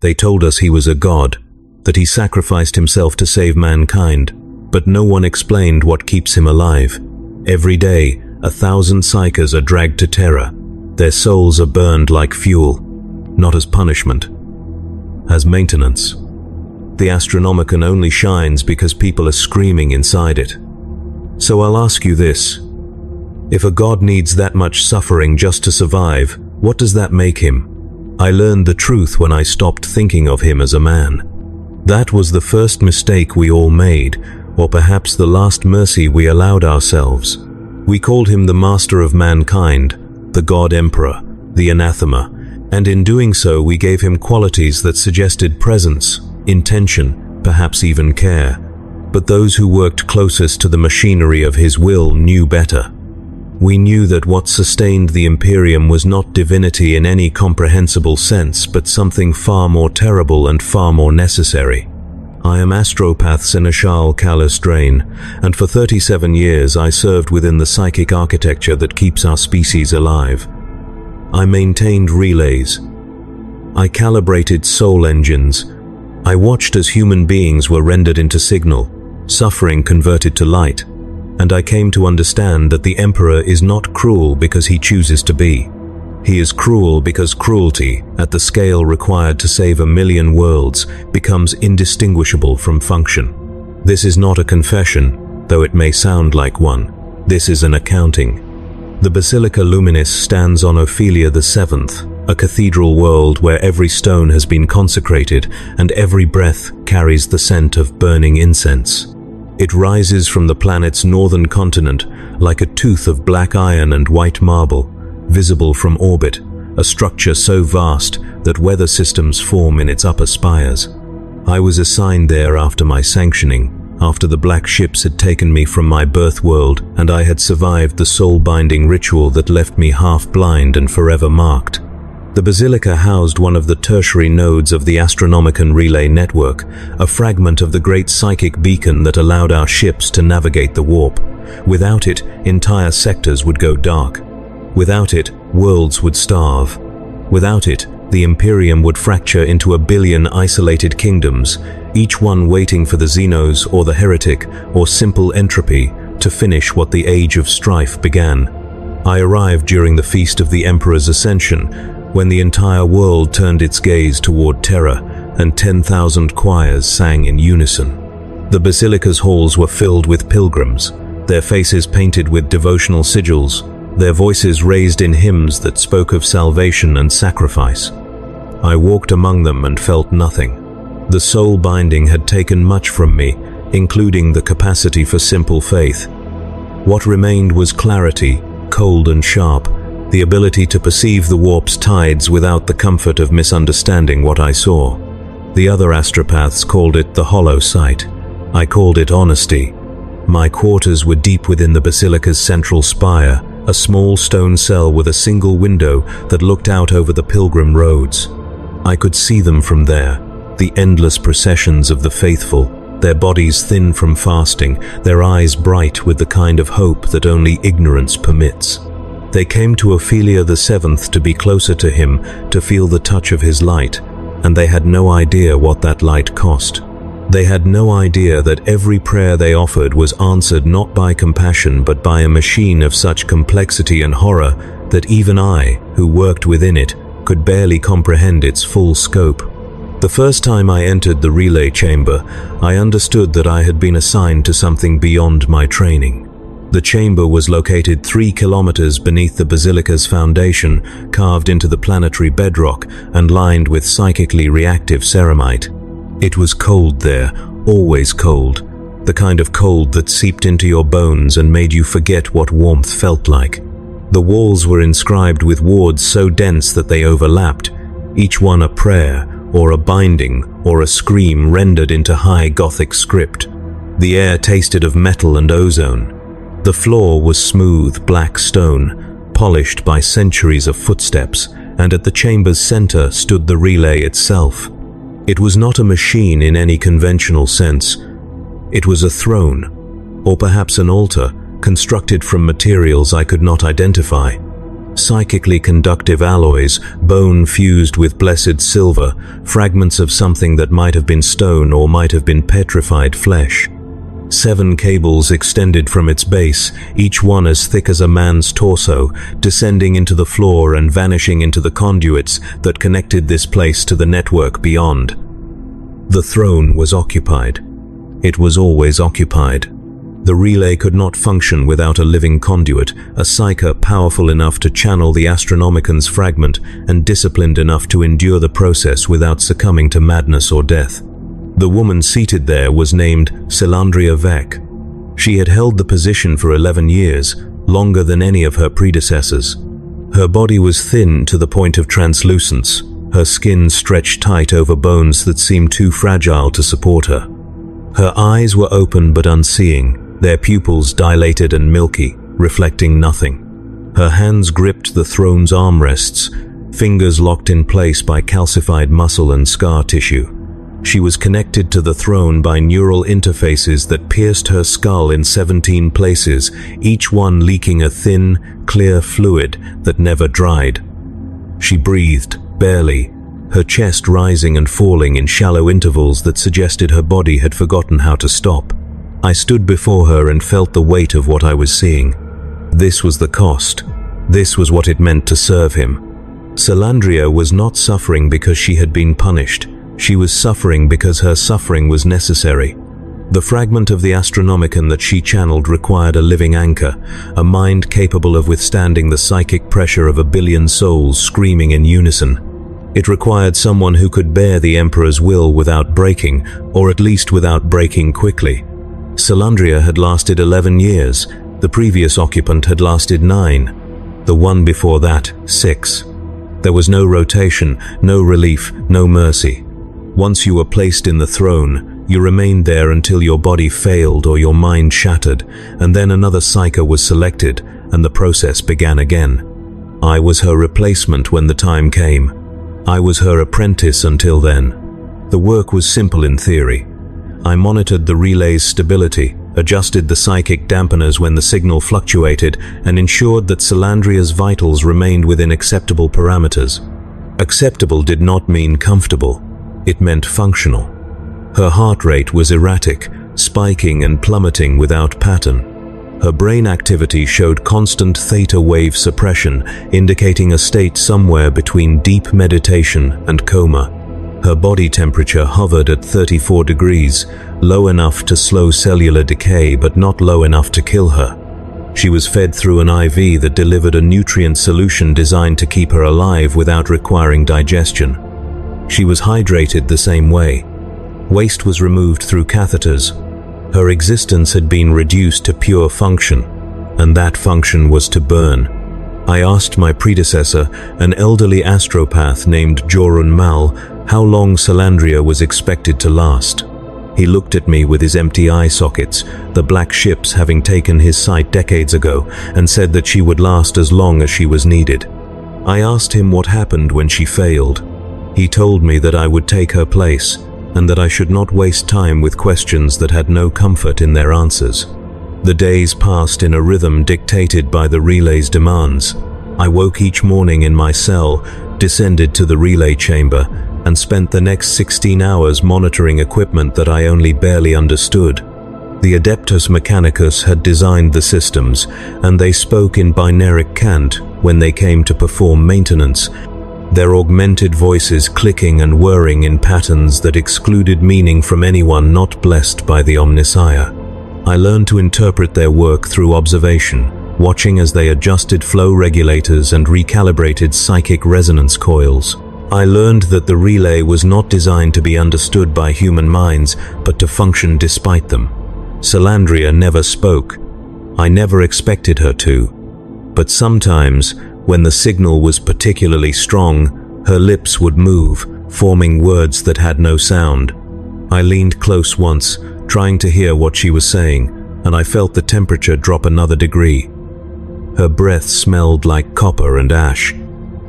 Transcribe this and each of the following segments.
They told us he was a god, that he sacrificed himself to save mankind, but no one explained what keeps him alive. Every day, 1,000 psychers are dragged to Terra. Their souls are burned like fuel, not as punishment, as maintenance. The Astronomicon only shines because people are screaming inside it. So I'll ask you this. If a god needs that much suffering just to survive, what does that make him? I learned the truth when I stopped thinking of him as a man. That was the first mistake we all made, or perhaps the last mercy we allowed ourselves. We called him the master of mankind, the god emperor, the anathema, and in doing so we gave him qualities that suggested presence, intention, perhaps even care. But those who worked closest to the machinery of his will knew better. We knew that what sustained the Imperium was not divinity in any comprehensible sense, but something far more terrible and far more necessary. I am Astropath Seneschal Callus Drain, and for 37 years I served within the psychic architecture that keeps our species alive. I maintained relays. I calibrated soul engines. I watched as human beings were rendered into signal, suffering converted to light. And I came to understand that the Emperor is not cruel because he chooses to be. He is cruel because cruelty, at the scale required to save 1 million worlds, becomes indistinguishable from function. This is not a confession, though it may sound like one. This is an accounting. The Basilica Luminis stands on Ophelia VII, a cathedral world where every stone has been consecrated and every breath carries the scent of burning incense. It rises from the planet's northern continent like a tooth of black iron and white marble, visible from orbit, a structure so vast that weather systems form in its upper spires. I was assigned there after my sanctioning, after the black ships had taken me from my birth world and I had survived the soul-binding ritual that left me half-blind and forever marked. The Basilica housed one of the tertiary nodes of the Astronomicon relay network, a fragment of the great psychic beacon that allowed our ships to navigate the warp. Without it, entire sectors would go dark. Without it, worlds would starve. Without it, the Imperium would fracture into 1 billion isolated kingdoms, each one waiting for the Xenos or the Heretic or simple entropy to finish what the Age of Strife began. I arrived during the Feast of the Emperor's Ascension, when the entire world turned its gaze toward Terra and 10,000 choirs sang in unison. The Basilica's halls were filled with pilgrims, their faces painted with devotional sigils, their voices raised in hymns that spoke of salvation and sacrifice. I walked among them and felt nothing. The soul binding had taken much from me, including the capacity for simple faith. What remained was clarity, cold and sharp, the ability to perceive the warp's tides without the comfort of misunderstanding what I saw. The other astropaths called it the hollow sight. I called it honesty. My quarters were deep within the Basilica's central spire, a small stone cell with a single window that looked out over the pilgrim roads. I could see them from there, the endless processions of the faithful, their bodies thin from fasting, their eyes bright with the kind of hope that only ignorance permits. They came to Ophelia VII to be closer to him, to feel the touch of his light, and they had no idea what that light cost. They had no idea that every prayer they offered was answered not by compassion but by a machine of such complexity and horror that even I, who worked within it, could barely comprehend its full scope. The first time I entered the relay chamber, I understood that I had been assigned to something beyond my training. The chamber was located 3 kilometers beneath the Basilica's foundation, carved into the planetary bedrock and lined with psychically reactive ceramite. It was cold there, always cold, the kind of cold that seeped into your bones and made you forget what warmth felt like. The walls were inscribed with wards so dense that they overlapped, each one a prayer, or a binding, or a scream rendered into high Gothic script. The air tasted of metal and ozone. The floor was smooth, black stone, polished by centuries of footsteps, and at the chamber's center stood the relay itself. It was not a machine in any conventional sense. It was a throne, or perhaps an altar, constructed from materials I could not identify. Psychically conductive alloys, bone fused with blessed silver, fragments of something that might have been stone or might have been petrified flesh. 7 cables extended from its base, each one as thick as a man's torso, descending into the floor and vanishing into the conduits that connected this place to the network beyond. The throne was occupied. It was always occupied. The relay could not function without a living conduit, a psyker powerful enough to channel the Astronomican's fragment and disciplined enough to endure the process without succumbing to madness or death. The woman seated there was named Selandria Vec. She had held the position for 11 years, longer than any of her predecessors. Her body was thin to the point of translucence, her skin stretched tight over bones that seemed too fragile to support her. Her eyes were open but unseeing, their pupils dilated and milky, reflecting nothing. Her hands gripped the throne's armrests, fingers locked in place by calcified muscle and scar tissue. She was connected to the throne by neural interfaces that pierced her skull in 17 places, each one leaking a thin, clear fluid that never dried. She breathed, barely, her chest rising and falling in shallow intervals that suggested her body had forgotten how to stop. I stood before her and felt the weight of what I was seeing. This was the cost. This was what it meant to serve him. Selandria was not suffering because she had been punished. She was suffering because her suffering was necessary. The fragment of the Astronomican that she channeled required a living anchor, a mind capable of withstanding the psychic pressure of a billion souls screaming in unison. It required someone who could bear the Emperor's will without breaking, or at least without breaking quickly. Selandria had lasted 11 years, the previous occupant had lasted 9, the one before that 6. There was no rotation, no relief, no mercy. Once you were placed in the throne, you remained there until your body failed or your mind shattered, and then another psyker was selected, and the process began again. I was her replacement when the time came. I was her apprentice until then. The work was simple in theory. I monitored the relay's stability, adjusted the psychic dampeners when the signal fluctuated, and ensured that Selandria's vitals remained within acceptable parameters. Acceptable did not mean comfortable. It meant functional. Her heart rate was erratic, spiking and plummeting without pattern. Her brain activity showed constant theta wave suppression, indicating a state somewhere between deep meditation and coma. Her body temperature hovered at 34 degrees, low enough to slow cellular decay but not low enough to kill her. She was fed through an IV that delivered a nutrient solution designed to keep her alive without requiring digestion. She was hydrated the same way. Waste was removed through catheters. Her existence had been reduced to pure function, and that function was to burn. I asked my predecessor, an elderly astropath named Jorun Mal, how long Selandria was expected to last. He looked at me with his empty eye sockets, the black ships having taken his sight decades ago, and said that she would last as long as she was needed. I asked him what happened when she failed. He told me that I would take her place, and that I should not waste time with questions that had no comfort in their answers. The days passed in a rhythm dictated by the relay's demands. I woke each morning in my cell, descended to the relay chamber, and spent the next 16 hours monitoring equipment that I only barely understood. The Adeptus Mechanicus had designed the systems, and they spoke in binaric cant when they came to perform maintenance, their augmented voices clicking and whirring in patterns that excluded meaning from anyone not blessed by the Omnissiah. I learned to interpret their work through observation, watching as they adjusted flow regulators and recalibrated psychic resonance coils. I learned that the relay was not designed to be understood by human minds, but to function despite them. Selandria never spoke. I never expected her to. But sometimes, when the signal was particularly strong, her lips would move, forming words that had no sound. I leaned close once, trying to hear what she was saying, and I felt the temperature drop another degree. Her breath smelled like copper and ash.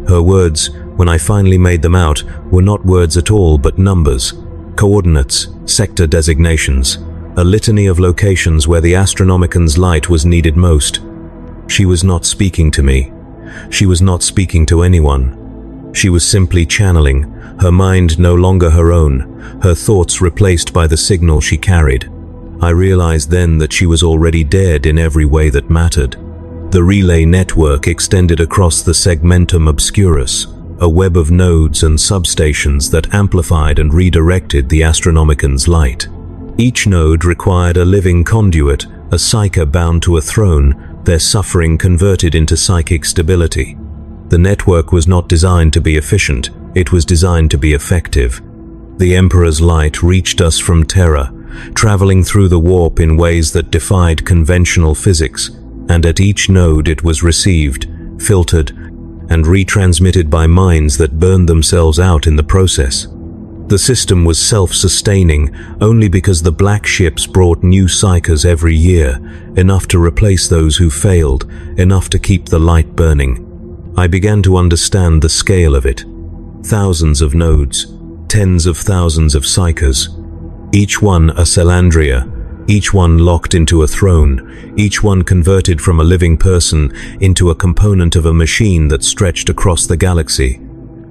Her words, when I finally made them out, were not words at all but numbers, coordinates, sector designations, a litany of locations where the Astronomican's light was needed most. She was not speaking to me. She was not speaking to anyone. She was simply channeling, her mind no longer her own, her thoughts replaced by the signal she carried. I realized then that she was already dead in every way that mattered. The relay network extended across the segmentum obscurus, a web of nodes and substations that amplified and redirected the Astronomican's light. Each node required a living conduit, a psyker bound to a throne, their suffering converted into psychic stability. The network was not designed to be efficient, it was designed to be effective. The Emperor's light reached us from Terra, traveling through the warp in ways that defied conventional physics, and at each node it was received, filtered, and retransmitted by minds that burned themselves out in the process. The system was self-sustaining only because the black ships brought new psychers every year, enough to replace those who failed, enough to keep the light burning. I began to understand the scale of it. Thousands of nodes, tens of thousands of psychers, each one a Salandria, each one locked into a throne, each one converted from a living person into a component of a machine that stretched across the galaxy.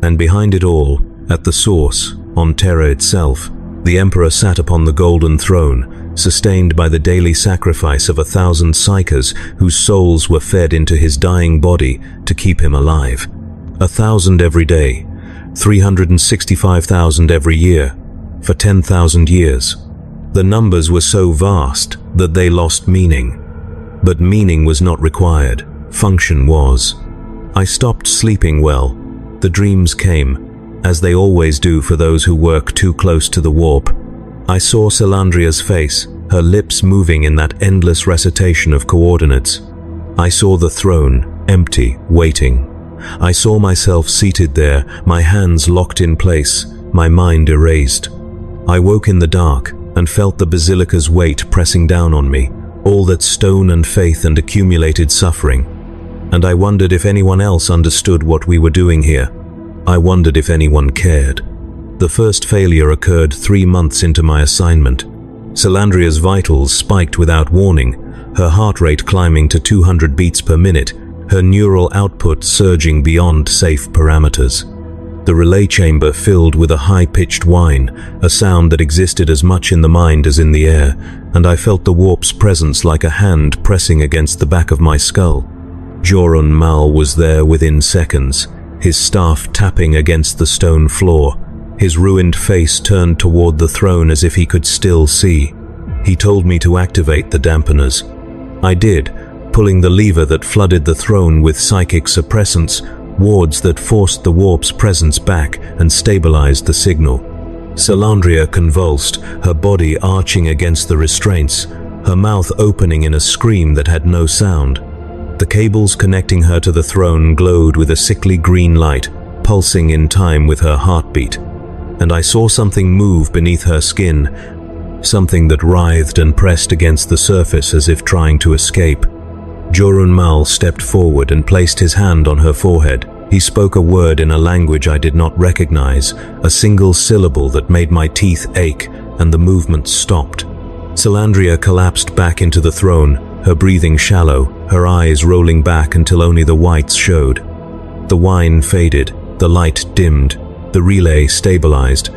And behind it all, at the source, on Terra itself, the Emperor sat upon the golden throne, sustained by the daily sacrifice of 1,000 psychers whose souls were fed into his dying body to keep him alive. 1,000 every day, 365,000 every year, for 10,000 years. The numbers were so vast that they lost meaning. But meaning was not required, function was. I stopped sleeping well. The dreams came, as they always do for those who work too close to the warp. I saw Salandria's face, her lips moving in that endless recitation of coordinates. I saw the throne, empty, waiting. I saw myself seated there, my hands locked in place, my mind erased. I woke in the dark and felt the basilica's weight pressing down on me, all that stone and faith and accumulated suffering. And I wondered if anyone else understood what we were doing here. I wondered if anyone cared. The first failure occurred 3 months into my assignment. Salandria's vitals spiked without warning, her heart rate climbing to 200 beats per minute, her neural output surging beyond safe parameters. The relay chamber filled with a high-pitched whine, a sound that existed as much in the mind as in the air, and I felt the warp's presence like a hand pressing against the back of my skull. Joran Mal was there within seconds, his staff tapping against the stone floor, his ruined face turned toward the throne as if he could still see. He told me to activate the dampeners. I did, pulling the lever that flooded the throne with psychic suppressants, wards that forced the warp's presence back and stabilized the signal. Salandria convulsed, her body arching against the restraints, her mouth opening in a scream that had no sound. The cables connecting her to the throne glowed with a sickly green light, pulsing in time with her heartbeat. And I saw something move beneath her skin, something that writhed and pressed against the surface as if trying to escape. Joran Mal stepped forward and placed his hand on her forehead. He spoke a word in a language I did not recognize, a single syllable that made my teeth ache, and the movement stopped. Salandria collapsed back into the throne, her breathing shallow, her eyes rolling back until only the whites showed. The whine faded, the light dimmed, the relay stabilized.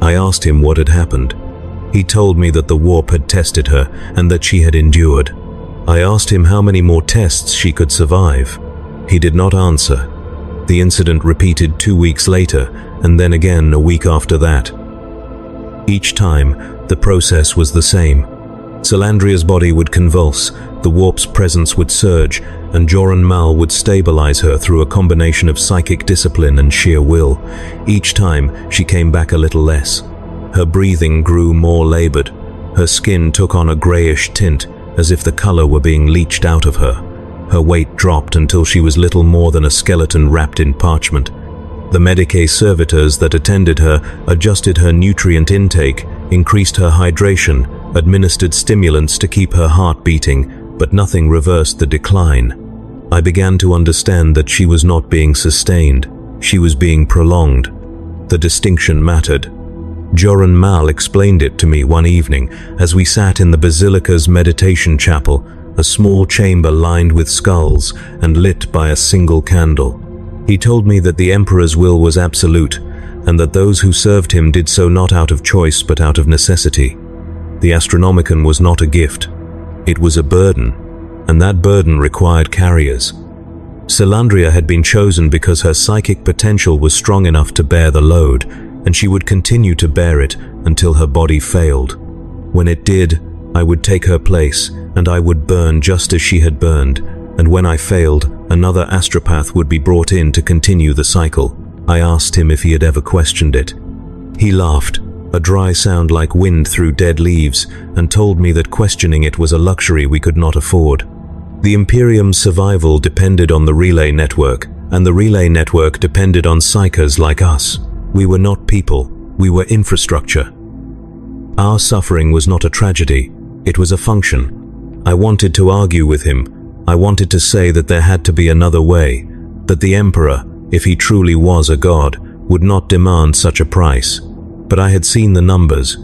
I asked him what had happened. He told me that the warp had tested her and that she had endured. I asked him how many more tests she could survive. He did not answer. The incident repeated 2 weeks later, and then again a week after that. Each time, the process was the same. Salandria's body would convulse, the warp's presence would surge, and Joran Mal would stabilize her through a combination of psychic discipline and sheer will. Each time, she came back a little less. Her breathing grew more labored. Her skin took on a grayish tint, as if the color were being leached out of her. Her weight dropped until she was little more than a skeleton wrapped in parchment. The Medicae servitors that attended her adjusted her nutrient intake, increased her hydration, administered stimulants to keep her heart beating, but nothing reversed the decline. I began to understand that she was not being sustained, she was being prolonged. The distinction mattered. Joran Mal explained it to me one evening as we sat in the Basilica's meditation chapel, a small chamber lined with skulls and lit by a single candle. He told me that the emperor's will was absolute, and that those who served him did so not out of choice but out of necessity. The Astronomicon was not a gift. It was a burden, and that burden required carriers. Salandria had been chosen because her psychic potential was strong enough to bear the load, and she would continue to bear it until her body failed. When it did, I would take her place, and I would burn just as she had burned, and when I failed, another astropath would be brought in to continue the cycle. I asked him if he had ever questioned it. He laughed, a dry sound like wind through dead leaves, and told me that questioning it was a luxury we could not afford. The Imperium's survival depended on the relay network, and the relay network depended on psychers like us. We were not people, we were infrastructure. Our suffering was not a tragedy, it was a function. I wanted to argue with him. I wanted to say that there had to be another way, that the Emperor, if he truly was a god, would not demand such a price. But I had seen the numbers.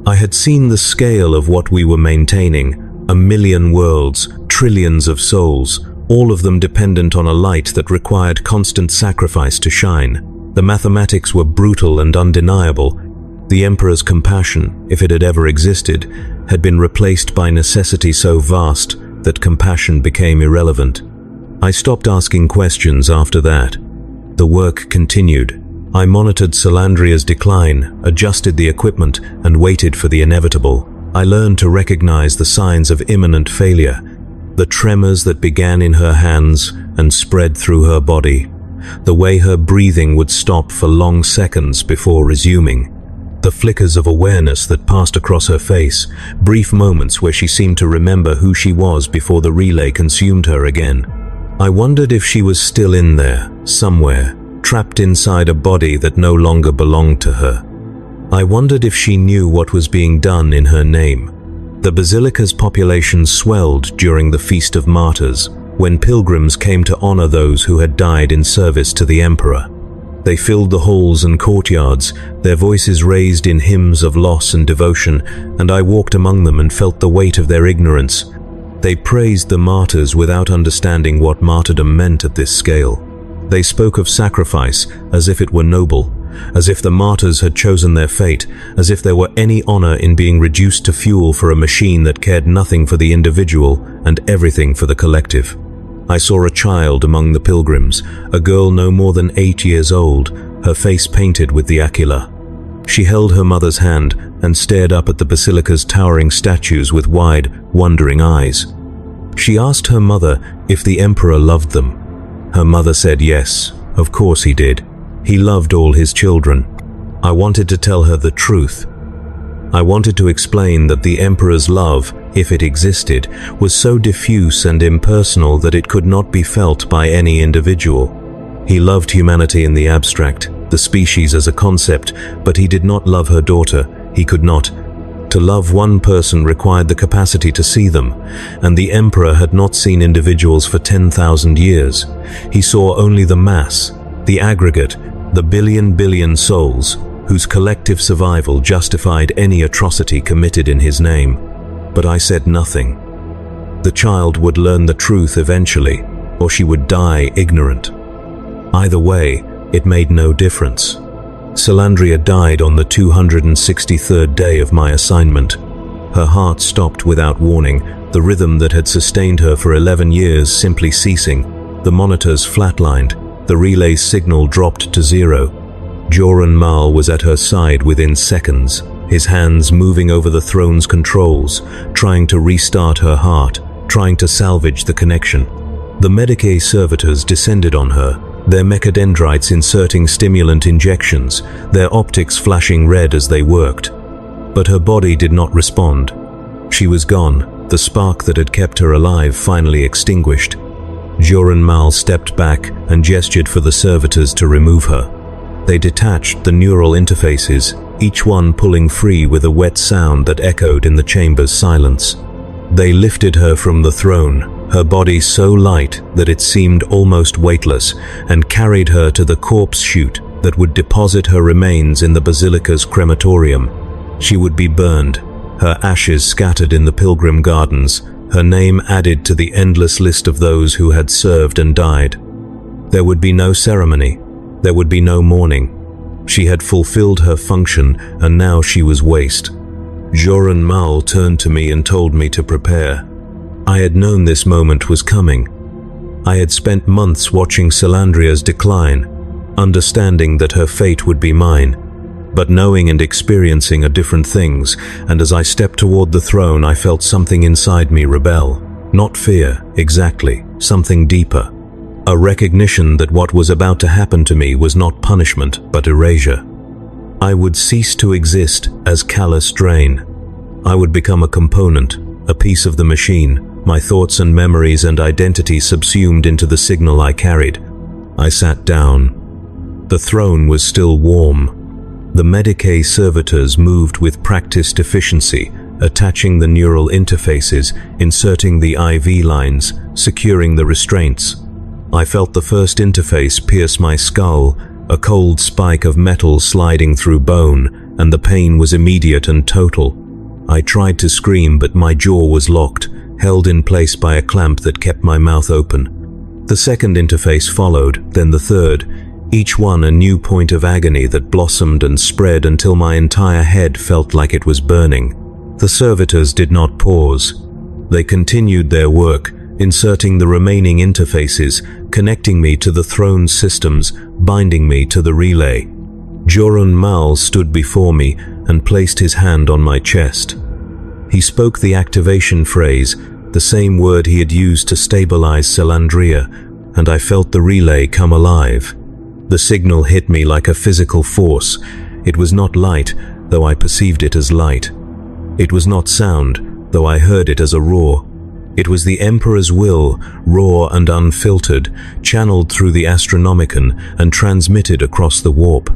I had seen the scale of what we were maintaining, 1 million worlds, trillions of souls, all of them dependent on a light that required constant sacrifice to shine. The mathematics were brutal and undeniable. The Emperor's compassion, if it had ever existed, had been replaced by necessity so vast that compassion became irrelevant. I stopped asking questions after that. The work continued. I monitored Salandria's decline, adjusted the equipment, and waited for the inevitable. I learned to recognize the signs of imminent failure, the tremors that began in her hands and spread through her body, the way her breathing would stop for long seconds before resuming, the flickers of awareness that passed across her face, brief moments where she seemed to remember who she was before the relay consumed her again. I wondered if she was still in there, somewhere, trapped inside a body that no longer belonged to her. I wondered if she knew what was being done in her name. The basilica's population swelled during the Feast of Martyrs, when pilgrims came to honor those who had died in service to the Emperor. They filled the halls and courtyards, their voices raised in hymns of loss and devotion, and I walked among them and felt the weight of their ignorance. They praised the martyrs without understanding what martyrdom meant at this scale. They spoke of sacrifice as if it were noble, as if the martyrs had chosen their fate, as if there were any honor in being reduced to fuel for a machine that cared nothing for the individual and everything for the collective. I saw a child among the pilgrims, a girl no more than 8 years old, her face painted with the Aquila. She held her mother's hand and stared up at the basilica's towering statues with wide, wondering eyes. She asked her mother if the Emperor loved them. Her mother said yes, of course he did. He loved all his children. I wanted to tell her the truth. I wanted to explain that the Emperor's love, if it existed, was so diffuse and impersonal that it could not be felt by any individual. He loved humanity in the abstract, the species as a concept, but he did not love her daughter. He could not. To love one person required the capacity to see them, and the Emperor had not seen individuals for 10,000 years. He saw only the mass, the aggregate, the billion souls, whose collective survival justified any atrocity committed in his name. But I said nothing. The child would learn the truth eventually, or she would die ignorant. Either way, it made no difference. Salandria died on the 263rd day of my assignment. Her heart stopped without warning, the rhythm that had sustained her for 11 years simply ceasing. The monitors flatlined, the relay signal dropped to 0. Joran Mal was at her side within seconds, his hands moving over the throne's controls, trying to restart her heart, trying to salvage the connection. The Medicae servitors descended on her, their mechadendrites inserting stimulant injections, their optics flashing red as they worked. But her body did not respond. She was gone, the spark that had kept her alive finally extinguished. Joran Mal stepped back and gestured for the servitors to remove her. They detached the neural interfaces, each one pulling free with a wet sound that echoed in the chamber's silence. They lifted her from the throne, her body so light that it seemed almost weightless, and carried her to the corpse chute that would deposit her remains in the basilica's crematorium. She would be burned, her ashes scattered in the pilgrim gardens, her name added to the endless list of those who had served and died. There would be no ceremony. There would be no mourning. She had fulfilled her function, and now she was waste. Joran Mal turned to me and told me to prepare. I had known this moment was coming. I had spent months watching Salandria's decline, understanding that her fate would be mine, but knowing and experiencing are different things, and as I stepped toward the throne, I felt something inside me rebel. Not fear, exactly, something deeper. A recognition that what was about to happen to me was not punishment, but erasure. I would cease to exist as callous drain. I would become a component, a piece of the machine, my thoughts and memories and identity subsumed into the signal I carried. I sat down. The throne was still warm. The Medicae servitors moved with practiced efficiency, attaching the neural interfaces, inserting the IV lines, securing the restraints. I felt the first interface pierce my skull, a cold spike of metal sliding through bone, and the pain was immediate and total. I tried to scream, but my jaw was locked, held in place by a clamp that kept my mouth open. The second interface followed, then the third, each one a new point of agony that blossomed and spread until my entire head felt like it was burning. The servitors did not pause. They continued their work, inserting the remaining interfaces, connecting me to the throne systems, binding me to the relay. Joran Mal stood before me and placed his hand on my chest. He spoke the activation phrase, the same word he had used to stabilize Salandria, and I felt the relay come alive. The signal hit me like a physical force. It was not light, though I perceived it as light. It was not sound, though I heard it as a roar. It was the Emperor's will, raw and unfiltered, channeled through the Astronomicon and transmitted across the warp.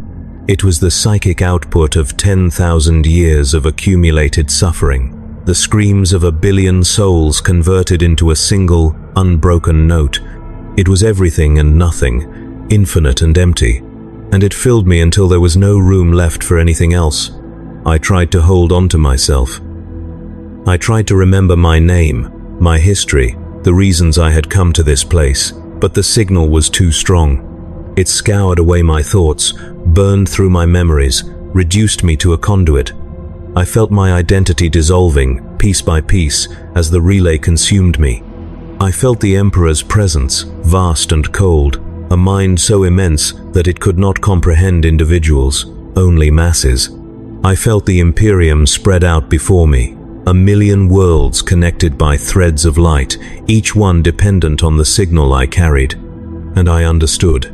It was the psychic output of 10,000 years of accumulated suffering, the screams of 1 billion souls converted into a single, unbroken note. It was everything and nothing, infinite and empty, and it filled me until there was no room left for anything else. I tried to hold on to myself. I tried to remember my name, my history, the reasons I had come to this place, but the signal was too strong. It scoured away my thoughts, burned through my memories, reduced me to a conduit. I felt my identity dissolving, piece by piece, as the relay consumed me. I felt the Emperor's presence, vast and cold, a mind so immense that it could not comprehend individuals, only masses. I felt the Imperium spread out before me, 1 million worlds connected by threads of light, each one dependent on the signal I carried. And I understood.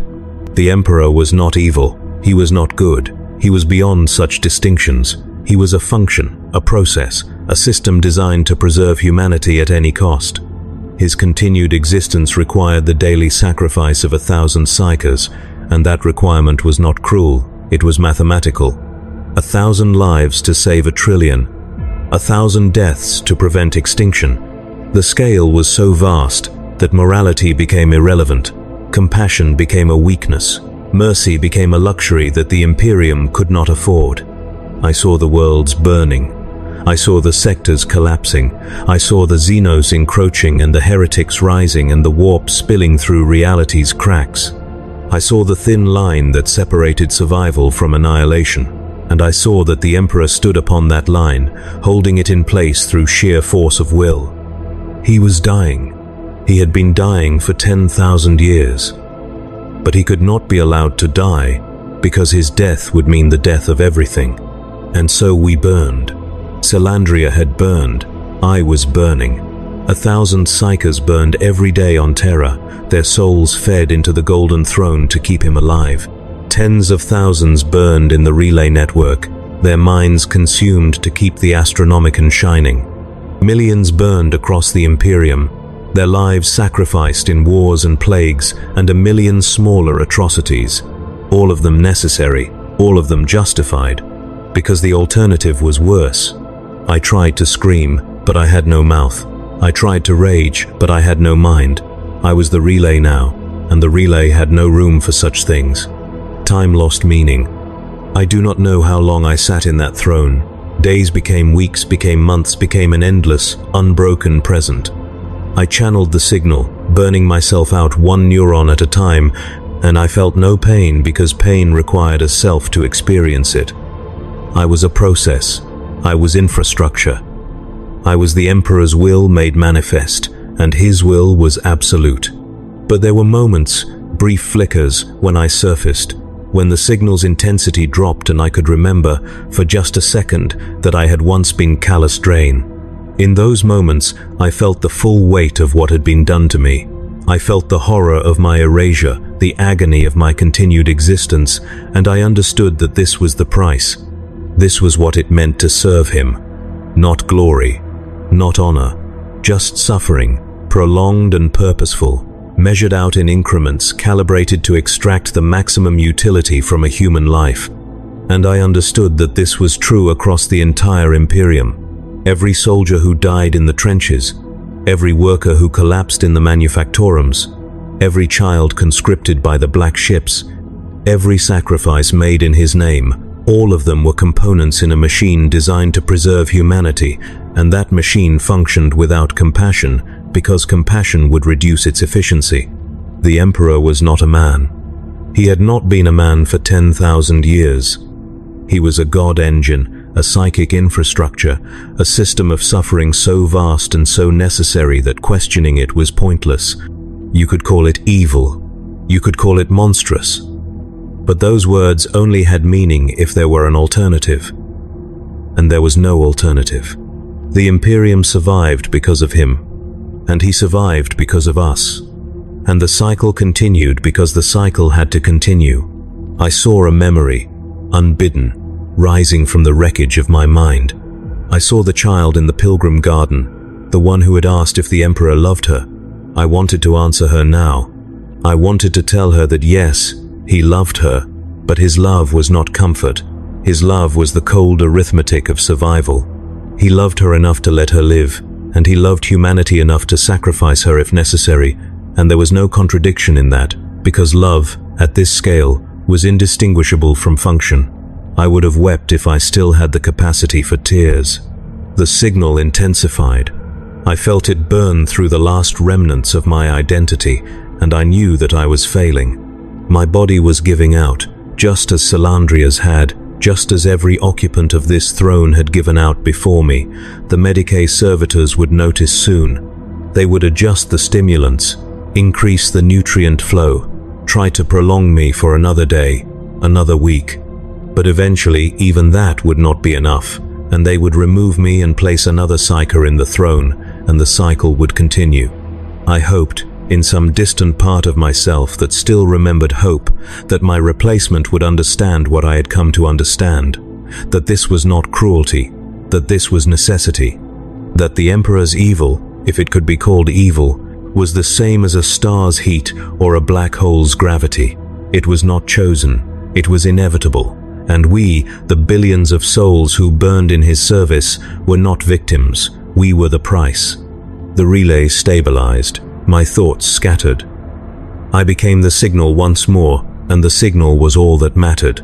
The Emperor was not evil. He was not good. He was beyond such distinctions. He was a function, a process, a system designed to preserve humanity at any cost. His continued existence required the daily sacrifice of 1,000 psychers, and that requirement was not cruel, it was mathematical. 1,000 lives to save 1 trillion. 1,000 deaths to prevent extinction. The scale was so vast that morality became irrelevant, compassion became a weakness, mercy became a luxury that the Imperium could not afford. I saw the worlds burning. I saw the sectors collapsing. I saw the Xenos encroaching and the heretics rising and the warp spilling through reality's cracks. I saw the thin line that separated survival from annihilation. And I saw that the Emperor stood upon that line, holding it in place through sheer force of will. He was dying. He had been dying for 10,000 years. But he could not be allowed to die, because his death would mean the death of everything. And so we burned. Salandria had burned. I was burning. 1,000 psychers burned every day on Terra, their souls fed into the Golden Throne to keep him alive. Tens of thousands burned in the relay network, their minds consumed to keep the Astronomicon shining. Millions burned across the Imperium, their lives sacrificed in wars and plagues, and 1 million smaller atrocities. All of them necessary, all of them justified, because the alternative was worse. I tried to scream, but I had no mouth. I tried to rage, but I had no mind. I was the relay now, and the relay had no room for such things. Time lost meaning. I do not know how long I sat in that throne, Days became weeks, became months, became an endless, unbroken present. I channeled the signal, burning myself out one neuron at a time, and I felt no pain because pain required a self to experience it. I was a process. I was infrastructure. I was the Emperor's will made manifest, and his will was absolute. But there were moments, brief flickers, when I surfaced, when the signal's intensity dropped and I could remember, for just a second, that I had once been callous drain. In those moments, I felt the full weight of what had been done to me. I felt the horror of my erasure, the agony of my continued existence, and I understood that this was the price. This was what it meant to serve him. Not glory, not honor, just suffering, prolonged and purposeful, measured out in increments, calibrated to extract the maximum utility from a human life. And I understood that this was true across the entire Imperium. Every soldier who died in the trenches, every worker who collapsed in the manufactorums, every child conscripted by the black ships, every sacrifice made in his name, all of them were components in a machine designed to preserve humanity, and that machine functioned without compassion because compassion would reduce its efficiency. The Emperor was not a man. He had not been a man for 10,000 years. He was a god engine, a psychic infrastructure, a system of suffering so vast and so necessary that questioning it was pointless. You could call it evil. You could call it monstrous. But those words only had meaning if there were an alternative. And there was no alternative. The Imperium survived because of him, and he survived because of us. And the cycle continued because the cycle had to continue. I saw a memory, unbidden, rising from the wreckage of my mind. I saw the child in the pilgrim garden, the one who had asked if the Emperor loved her. I wanted to answer her now. I wanted to tell her that yes, he loved her, but his love was not comfort. His love was the cold arithmetic of survival. He loved her enough to let her live, and he loved humanity enough to sacrifice her if necessary, and there was no contradiction in that, because love, at this scale, was indistinguishable from function. I would have wept if I still had the capacity for tears. The signal intensified. I felt it burn through the last remnants of my identity, and I knew that I was failing. My body was giving out, just as Salandria's had, just as every occupant of this throne had given out before me. The Medicae servitors would notice soon. They would adjust the stimulants, increase the nutrient flow, try to prolong me for another day, another week. But eventually, even that would not be enough, and they would remove me and place another psyker in the throne, and the cycle would continue. I hoped, in some distant part of myself that still remembered hope, that my replacement would understand what I had come to understand, that this was not cruelty, that this was necessity, that the Emperor's evil, if it could be called evil, was the same as a star's heat or a black hole's gravity. It was not chosen, it was inevitable. And we, the billions of souls who burned in his service, were not victims. We were the price. The relay stabilized. My thoughts scattered. I became the signal once more, and the signal was all that mattered.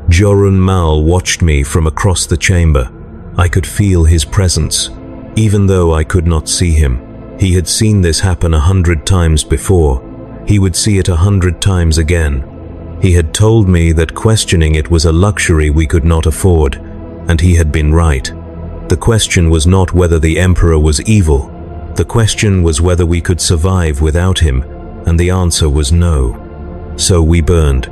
Jorun Mal watched me from across the chamber. I could feel his presence, even though I could not see him. He had seen this happen 100 times before. He would see it 100 times again. He had told me that questioning it was a luxury we could not afford, and he had been right. The question was not whether the Emperor was evil. The question was whether we could survive without him, and the answer was no. So we burned.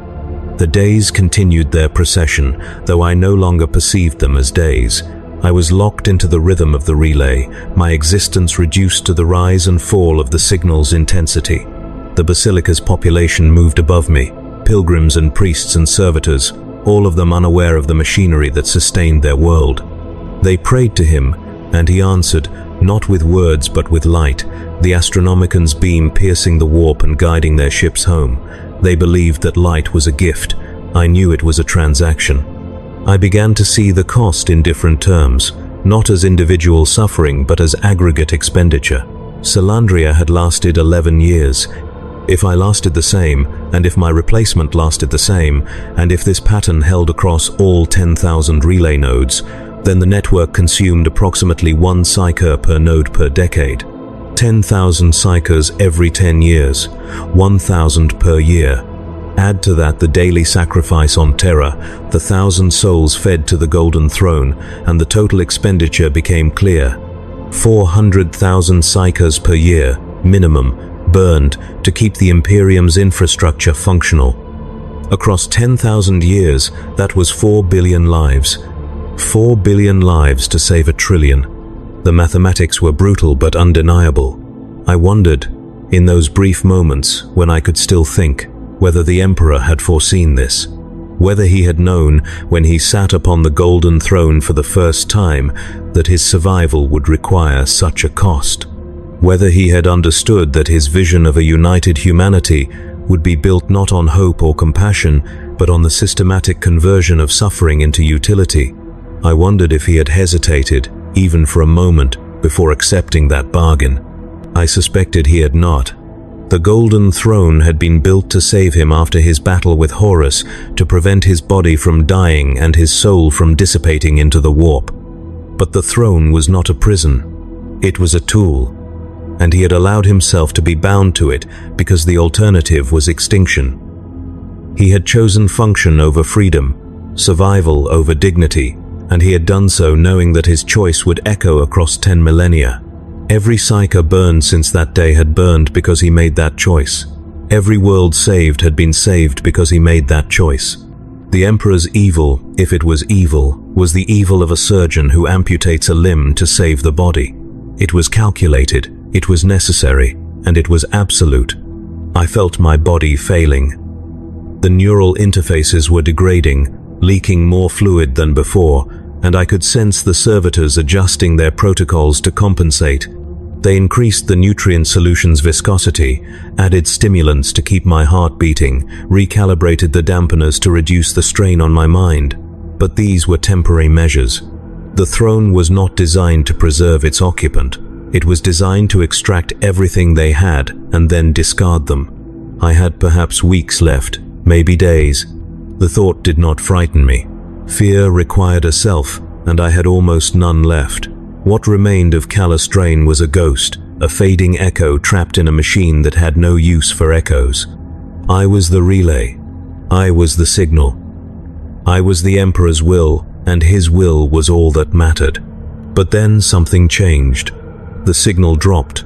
The days continued their procession, though I no longer perceived them as days. I was locked into the rhythm of the relay, my existence reduced to the rise and fall of the signal's intensity. The Basilica's population moved above me. Pilgrims and priests and servitors, all of them unaware of the machinery that sustained their world. They prayed to him, and he answered, not with words but with light, the Astronomican's beam piercing the warp and guiding their ships home. They believed that light was a gift. I knew it was a transaction. I began to see the cost in different terms, not as individual suffering but as aggregate expenditure. Salandria had lasted 11 years. If I lasted the same, and if my replacement lasted the same, and if this pattern held across all 10,000 relay nodes, Then the network consumed approximately 1 cycle per node per decade. 10,000 cycles every 10 years, 1,000 per year. Add to that the daily sacrifice on Terra, the 1,000 souls fed to the Golden Throne, and the total expenditure became clear. 400,000 cycles per year, minimum, burned to keep the Imperium's infrastructure functional. Across 10,000 years, that was 4 billion lives. 4 billion lives to save 1 trillion. The mathematics were brutal but undeniable. I wondered, in those brief moments when I could still think, whether the Emperor had foreseen this, whether he had known when he sat upon the Golden Throne for the first time that his survival would require such a cost, whether he had understood that his vision of a united humanity would be built not on hope or compassion, but on the systematic conversion of suffering into utility. I wondered if he had hesitated, even for a moment, before accepting that bargain. I suspected he had not. The Golden Throne had been built to save him after his battle with Horus, to prevent his body from dying and his soul from dissipating into the warp. But the throne was not a prison. It was a tool, and he had allowed himself to be bound to it because the alternative was extinction. He had chosen function over freedom, survival over dignity, and he had done so knowing that his choice would echo across 10 millennia. Every psyche burned since that day had burned because he made that choice. Every world saved had been saved because he made that choice. The Emperor's evil, if it was evil, was the evil of a surgeon who amputates a limb to save the body. It was calculated, it was necessary, and it was absolute. I felt my body failing. The neural interfaces were degrading, leaking more fluid than before, and I could sense the servitors adjusting their protocols to compensate. They increased the nutrient solution's viscosity, added stimulants to keep my heart beating, recalibrated the dampeners to reduce the strain on my mind. But these were temporary measures. The throne was not designed to preserve its occupant. It was designed to extract everything they had and then discard them. I had perhaps weeks left, maybe days. The thought did not frighten me. Fear required a self, and I had almost none left. What remained of Calastrain was a ghost, a fading echo trapped in a machine that had no use for echoes. I was the relay. I was the signal. I was the Emperor's will, and his will was all that mattered. But then something changed. The signal dropped.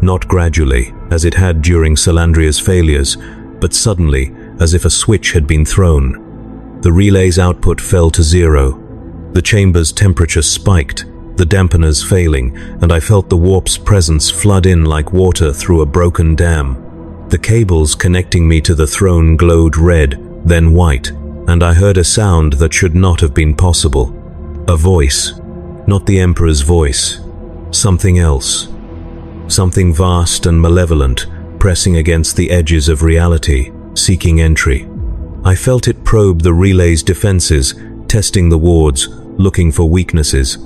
Not gradually, as it had during Salandria's failures, but suddenly, as if a switch had been thrown. The relay's output fell to 0. The chamber's temperature spiked, the dampeners failing, and I felt the warp's presence flood in like water through a broken dam. The cables connecting me to the throne glowed red, then white, and I heard a sound that should not have been possible. A voice. Not the Emperor's voice. Something else. Something vast and malevolent, pressing against the edges of reality, seeking entry. I felt it probe the relay's defenses, testing the wards, looking for weaknesses.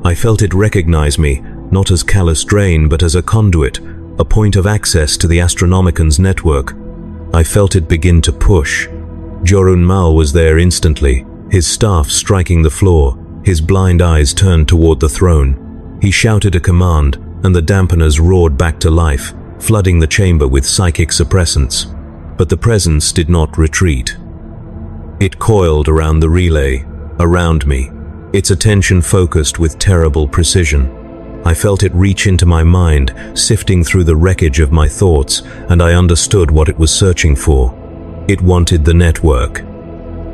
I felt it recognize me, not as Calastrain but as a conduit, a point of access to the Astronomican's network. I felt it begin to push. Jorun Mal was there instantly, his staff striking the floor, his blind eyes turned toward the throne. He shouted a command, and the dampeners roared back to life, flooding the chamber with psychic suppressants. But the presence did not retreat. It coiled around the relay, around me, its attention focused with terrible precision. I felt it reach into my mind, sifting through the wreckage of my thoughts, and I understood what it was searching for. It wanted the network.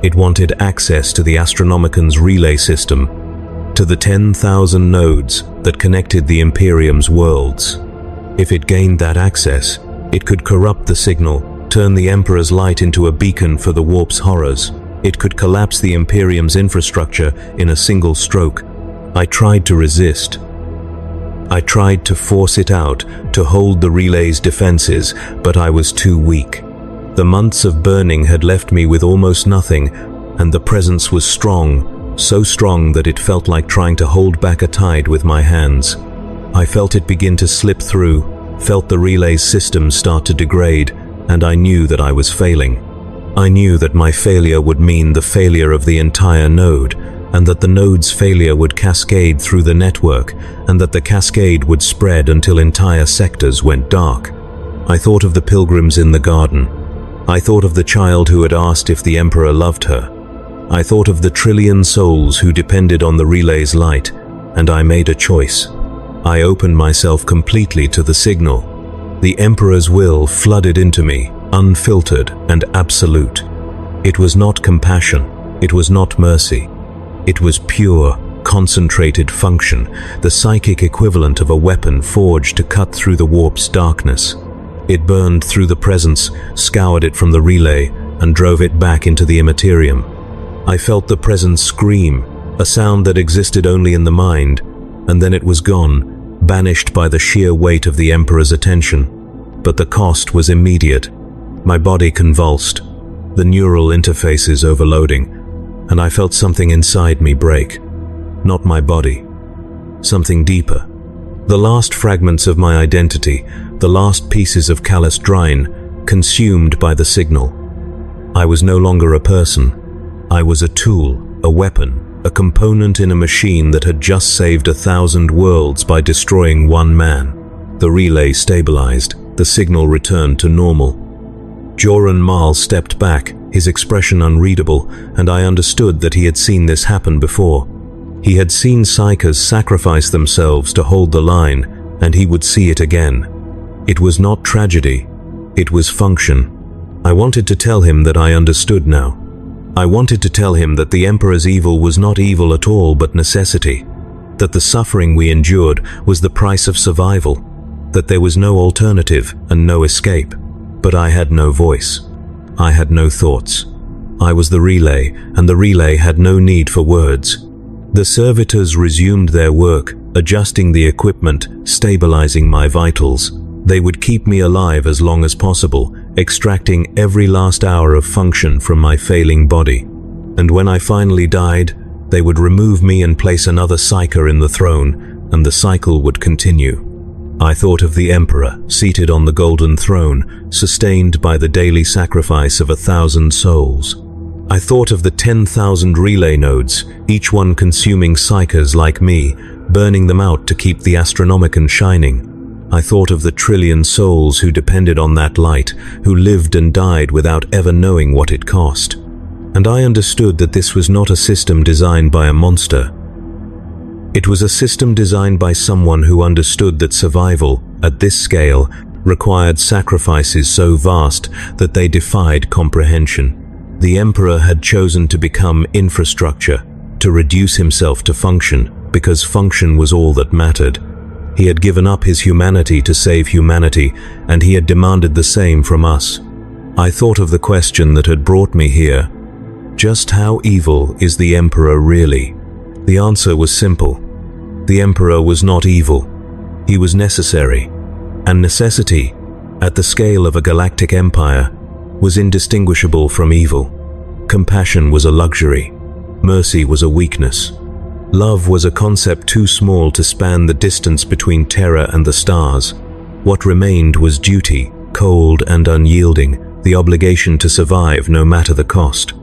It wanted access to the Astronomican's relay system, to the 10,000 nodes that connected the Imperium's worlds. If it gained that access, it could corrupt the signal, turn the Emperor's light into a beacon for the warp's horrors. It could collapse the Imperium's infrastructure in a single stroke. I tried to resist. I tried to force it out, to hold the relay's defenses, but I was too weak. The months of burning had left me with almost nothing, and the presence was strong, so strong that it felt like trying to hold back a tide with my hands. I felt it begin to slip through, felt the relay's systems start to degrade, and I knew that I was failing. I knew that my failure would mean the failure of the entire node, and that the node's failure would cascade through the network, and that the cascade would spread until entire sectors went dark. I thought of the pilgrims in the garden. I thought of the child who had asked if the Emperor loved her. I thought of the trillion souls who depended on the relay's light, and I made a choice. I opened myself completely to the signal. The Emperor's will flooded into me, unfiltered and absolute. It was not compassion, it was not mercy. It was pure, concentrated function, the psychic equivalent of a weapon forged to cut through the warp's darkness. It burned through the presence, scoured it from the relay, and drove it back into the immaterium. I felt the presence scream, a sound that existed only in the mind, and then it was gone, banished by the sheer weight of the Emperor's attention. But the cost was immediate. My body convulsed, the neural interfaces overloading, and I felt something inside me break. Not my body. Something deeper. The last fragments of my identity, the last pieces of callous Drine, consumed by the signal. I was no longer a person. I was a tool, a weapon, a component in a machine that had just saved 1,000 worlds by destroying one man. The relay stabilized. The signal returned to normal. Joran Mal stepped back, his expression unreadable, and I understood that he had seen this happen before. He had seen psychers sacrifice themselves to hold the line, and he would see it again. It was not tragedy, it was function. I wanted to tell him that I understood now. I wanted to tell him that the Emperor's evil was not evil at all but necessity, that the suffering we endured was the price of survival, that there was no alternative and no escape. But I had no voice. I had no thoughts. I was the relay, and the relay had no need for words. The servitors resumed their work, adjusting the equipment, stabilizing my vitals. They would keep me alive as long as possible, extracting every last hour of function from my failing body. And when I finally died, they would remove me and place another psyker in the throne, and the cycle would continue. I thought of the Emperor, seated on the golden throne, sustained by the daily sacrifice of 1,000 souls. I thought of the 10,000 relay nodes, each one consuming psychers like me, burning them out to keep the Astronomicon shining. I thought of the trillion souls who depended on that light, who lived and died without ever knowing what it cost. And I understood that this was not a system designed by a monster. It was a system designed by someone who understood that survival, at this scale, required sacrifices so vast that they defied comprehension. The Emperor had chosen to become infrastructure, to reduce himself to function, because function was all that mattered. He had given up his humanity to save humanity, and he had demanded the same from us. I thought of the question that had brought me here. Just how evil is the Emperor really? The answer was simple. The Emperor was not evil. He was necessary. And necessity, at the scale of a galactic empire, was indistinguishable from evil. Compassion was a luxury. Mercy was a weakness. Love was a concept too small to span the distance between Terra and the stars. What remained was duty, cold and unyielding, the obligation to survive no matter the cost.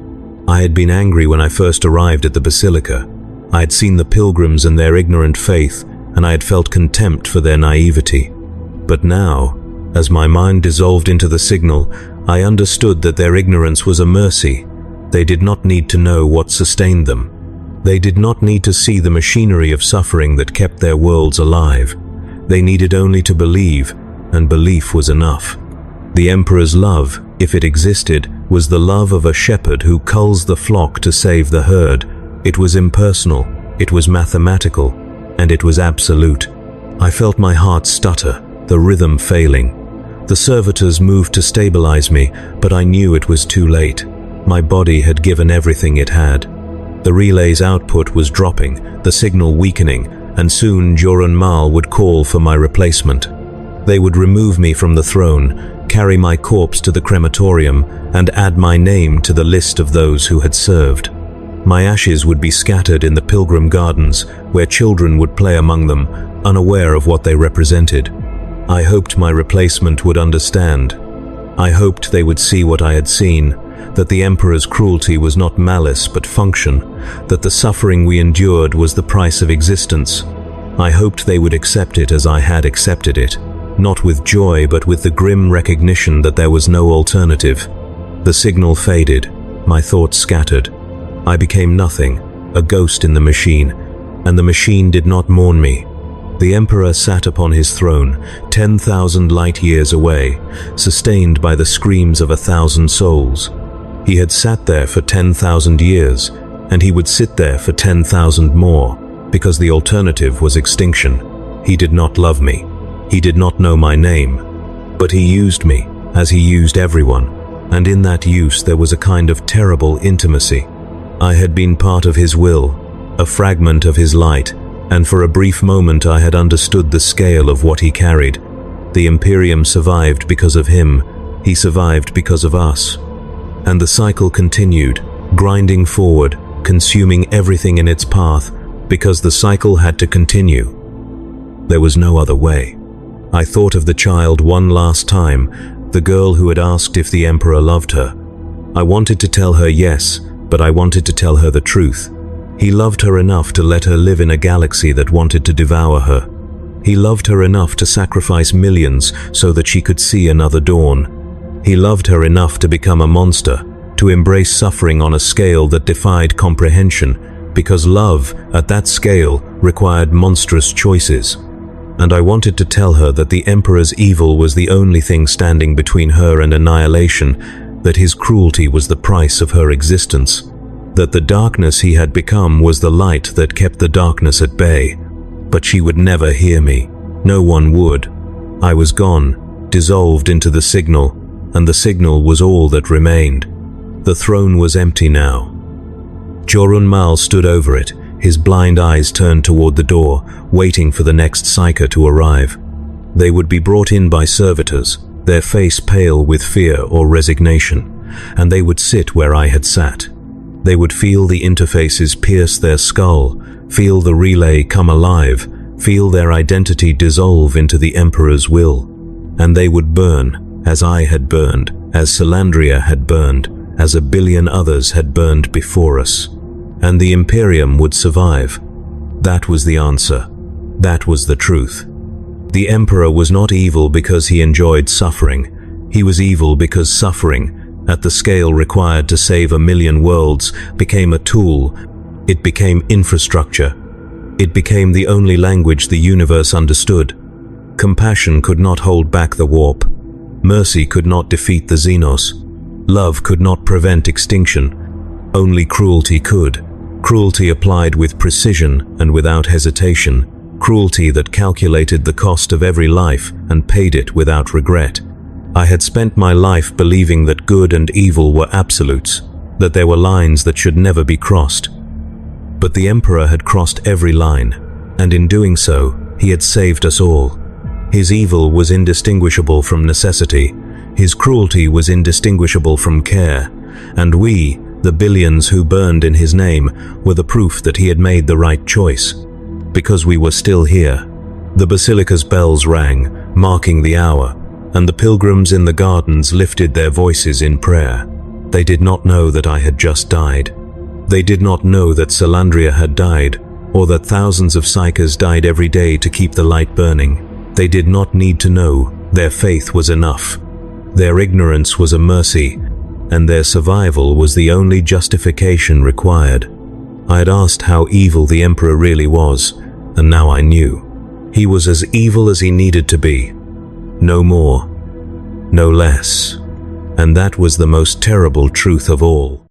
I had been angry when I first arrived at the Basilica. I had seen the pilgrims and their ignorant faith, and I had felt contempt for their naivety. But now, as my mind dissolved into the signal, I understood that their ignorance was a mercy. They did not need to know what sustained them. They did not need to see the machinery of suffering that kept their worlds alive. They needed only to believe, and belief was enough. The Emperor's love, if it existed, was the love of a shepherd who culls the flock to save the herd. It was impersonal, it was mathematical, and it was absolute. I felt my heart stutter, the rhythm failing. The servitors moved to stabilize me, but I knew it was too late. My body had given everything it had. The relay's output was dropping, the signal weakening, and soon Joran Mal would call for my replacement. They would remove me from the throne, carry my corpse to the crematorium, and add my name to the list of those who had served. My ashes would be scattered in the pilgrim gardens, where children would play among them, unaware of what they represented. I hoped my replacement would understand. I hoped they would see what I had seen, that the emperor's cruelty was not malice but function, that the suffering we endured was the price of existence. I hoped they would accept it as I had accepted it, not with joy but with the grim recognition that there was no alternative. The signal faded, my thoughts scattered. I became nothing, a ghost in the machine, and the machine did not mourn me. The emperor sat upon his throne, 10,000 light years away, sustained by the screams of 1,000 souls. He had sat there for 10,000 years, and he would sit there for 10,000 more, because the alternative was extinction. He did not love me. He did not know my name. But he used me, as he used everyone, and in that use there was a kind of terrible intimacy. I had been part of his will, a fragment of his light, and for a brief moment I had understood the scale of what he carried. The Imperium survived because of him. He survived because of us. And the cycle continued, grinding forward, consuming everything in its path, because the cycle had to continue. There was no other way. I thought of the child one last time, the girl who had asked if the emperor loved her. I wanted to tell her yes, but I wanted to tell her the truth. He loved her enough to let her live in a galaxy that wanted to devour her. He loved her enough to sacrifice millions so that she could see another dawn. He loved her enough to become a monster, to embrace suffering on a scale that defied comprehension, because love, at that scale, required monstrous choices. And I wanted to tell her that the emperor's evil was the only thing standing between her and annihilation, that his cruelty was the price of her existence, that the darkness he had become was the light that kept the darkness at bay. But she would never hear me. No one would. I was gone, dissolved into the signal, and the signal was all that remained. The throne was empty now. Jorun Mal stood over it, his blind eyes turned toward the door, waiting for the next psyker to arrive. They would be brought in by servitors, their face pale with fear or resignation, and they would sit where I had sat. They would feel the interfaces pierce their skull, feel the relay come alive, feel their identity dissolve into the Emperor's will. And they would burn, as I had burned, as Salandria had burned, as 1 billion others had burned before us. And the Imperium would survive. That was the answer. That was the truth. The Emperor was not evil because he enjoyed suffering. He was evil because suffering, at the scale required to save 1 million worlds, became a tool. It became infrastructure. It became the only language the universe understood. Compassion could not hold back the warp. Mercy could not defeat the Xenos. Love could not prevent extinction. Only cruelty could. Cruelty applied with precision and without hesitation. Cruelty that calculated the cost of every life and paid it without regret. I had spent my life believing that good and evil were absolutes, that there were lines that should never be crossed. But the Emperor had crossed every line, and in doing so, he had saved us all. His evil was indistinguishable from necessity. His cruelty was indistinguishable from care. And we, the billions who burned in his name, were the proof that he had made the right choice. Because we were still here. The basilica's bells rang, marking the hour, and the pilgrims in the gardens lifted their voices in prayer. They did not know that I had just died. They did not know that Salandria had died, or that thousands of psykers died every day to keep the light burning. They did not need to know. Their faith was enough. Their ignorance was a mercy, and their survival was the only justification required. I had asked how evil the Emperor really was, and now I knew. He was as evil as he needed to be. No more, no less. And that was the most terrible truth of all.